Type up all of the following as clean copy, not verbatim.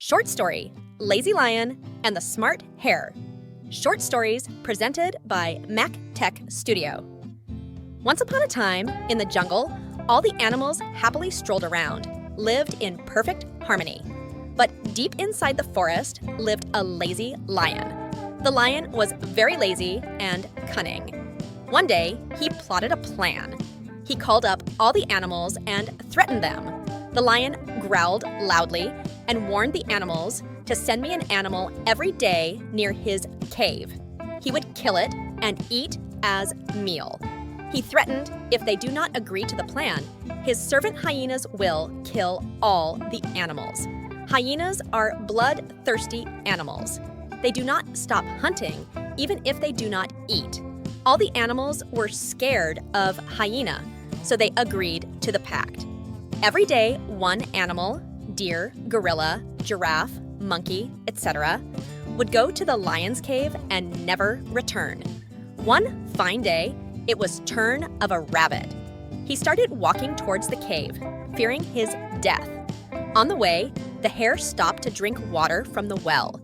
Short story, Lazy Lion and the Smart Hare. Short stories presented by Mac Tech Studio. Once upon a time, in the jungle, all the animals happily strolled around, lived in perfect harmony. But deep inside the forest lived a lazy lion. The lion was very lazy and cunning. One day, he plotted a plan. He called up all the animals and threatened them. The lion growled loudly and warned the animals to send me an animal every day near his cave. He would kill it and eat as meal. He threatened if they do not agree to the plan, his servant hyenas will kill all the animals. Hyenas are bloodthirsty animals. They do not stop hunting, even if they do not eat. All the animals were scared of hyena, so they agreed to the pact. Every day, one animal, deer, gorilla, giraffe, monkey, etc., would go to the lion's cave and never return. One fine day, it was turn of a rabbit. He started walking towards the cave, fearing his death. On the way, the hare stopped to drink water from the well.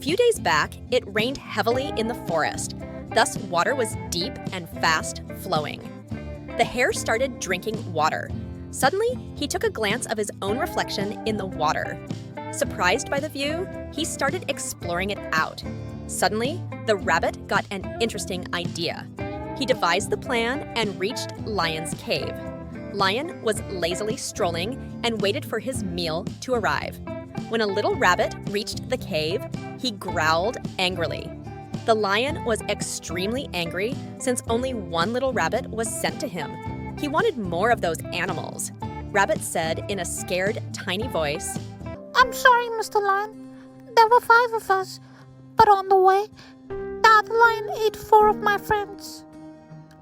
Few days back, it rained heavily in the forest. Thus, water was deep and fast flowing. The hare started drinking water. Suddenly, he took a glance of his own reflection in the water. Surprised by the view, he started exploring it out. Suddenly, the rabbit got an interesting idea. He devised the plan and reached Lion's cave. Lion was lazily strolling and waited for his meal to arrive. When a little rabbit reached the cave, he growled angrily. The lion was extremely angry since only one little rabbit was sent to him. He wanted more of those animals. Rabbit said in a scared, tiny voice, "I'm sorry, Mr. Lion. There were 5 of us, but on the way, the other lion ate 4 of my friends.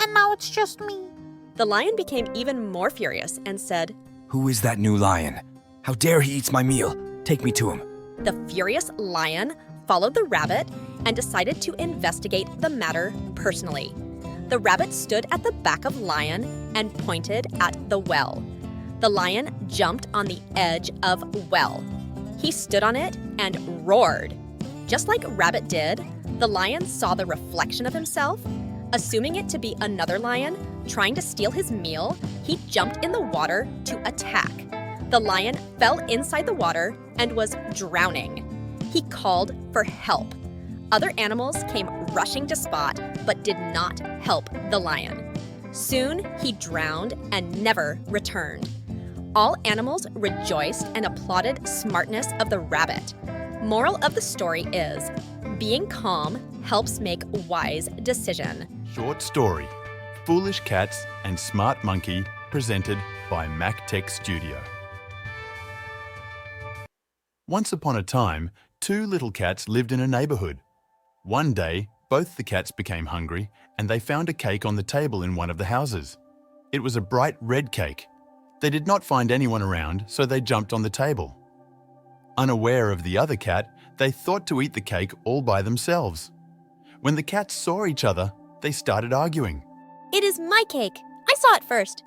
And now it's just me." The lion became even more furious and said, "Who is that new lion? How dare he eat my meal? Take me to him." The furious lion followed the rabbit and decided to investigate the matter personally. The rabbit stood at the back of Lion and pointed at the well. The lion jumped on the edge of well. He stood on it and roared. Just like Rabbit did, the lion saw the reflection of himself. Assuming it to be another lion trying to steal his meal, he jumped in the water to attack. The lion fell inside the water and was drowning. He called for help. Other animals came rushing to spot, but did not help the lion. Soon, he drowned and never returned. All animals rejoiced and applauded smartness of the rabbit. Moral of the story is, being calm helps make wise decision. Short story, Foolish Cats and Smart Monkey, presented by Mac Tech Studio. Once upon a time, 2 little cats lived in a neighborhood. One day, both the cats became hungry and they found a cake on the table in one of the houses. It was a bright red cake. They did not find anyone around, so they jumped on the table. Unaware of the other cat, they thought to eat the cake all by themselves. When the cats saw each other, they started arguing. "It is my cake. I saw it first."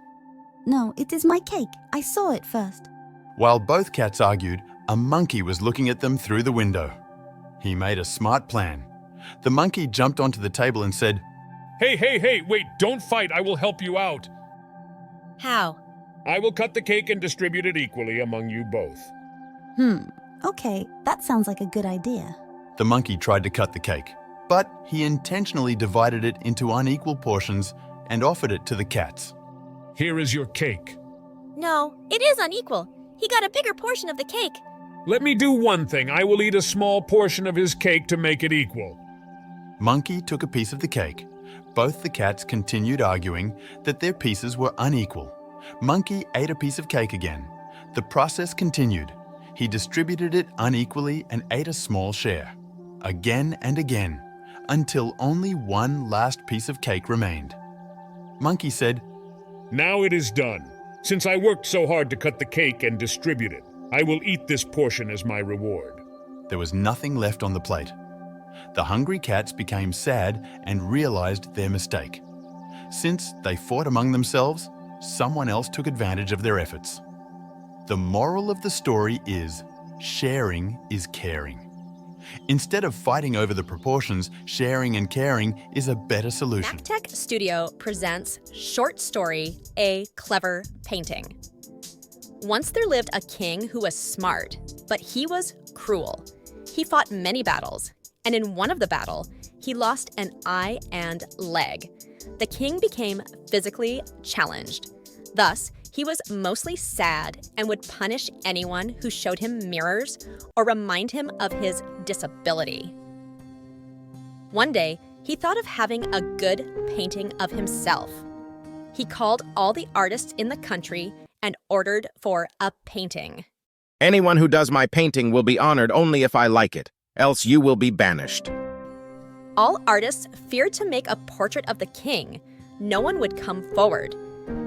"No, it is my cake. I saw it first." While both cats argued, a monkey was looking at them through the window. He made a smart plan. The monkey jumped onto the table and said, Hey, wait, don't fight, I will help you out. How? I will cut the cake and distribute it equally among you both. Okay, that sounds like a good idea. The monkey tried to cut the cake, but he intentionally divided it into unequal portions and offered it to the cats. Here is your cake. No, it is unequal. He got a bigger portion of the cake. Let me do one thing, I will eat a small portion of his cake to make it equal. Monkey took a piece of the cake. Both the cats continued arguing that their pieces were unequal. Monkey ate a piece of cake again. The process continued. He distributed it unequally and ate a small share. Again and again, until only one last piece of cake remained. Monkey said, Now it is done. Since I worked so hard to cut the cake and distribute it, I will eat this portion as my reward. There was nothing left on the plate. The hungry cats became sad and realized their mistake. Since they fought among themselves, someone else took advantage of their efforts. The moral of the story is, sharing is caring. Instead of fighting over the proportions, sharing and caring is a better solution. MacTech Studio presents short story, A Clever Painting. Once there lived a king who was smart, but he was cruel. He fought many battles, and in one of the battle, he lost an eye and leg. The king became physically challenged. Thus, he was mostly sad and would punish anyone who showed him mirrors or remind him of his disability. One day, he thought of having a good painting of himself. He called all the artists in the country and ordered for a painting. Anyone who does my painting will be honored only if I like it, else you will be banished. All artists feared to make a portrait of the king. No one would come forward.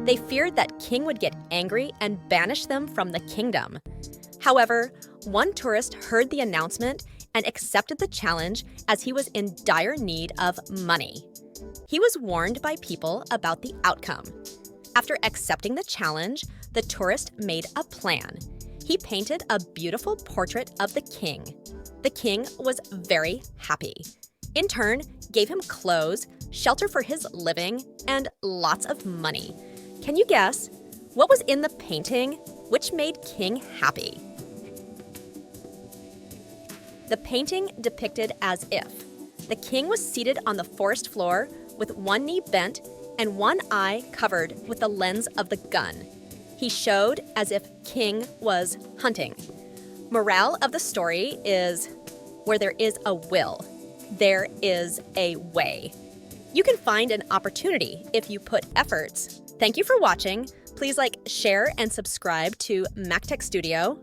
They feared that king would get angry and banish them from the kingdom. However, one tourist heard the announcement and accepted the challenge as he was in dire need of money. He was warned by people about the outcome. After accepting the challenge, the tourist made a plan. He painted a beautiful portrait of the king. The king was very happy. In turn, gave him clothes, shelter for his living, and lots of money. Can you guess what was in the painting which made King happy? The painting depicted as if the king was seated on the forest floor with one knee bent and one eye covered with the lens of the gun. He showed as if King was hunting. Morale of the story is, where there is a will, there is a way. You can find an opportunity if you put efforts. Thank you for watching. Please like, share, and subscribe to MacTech Studio.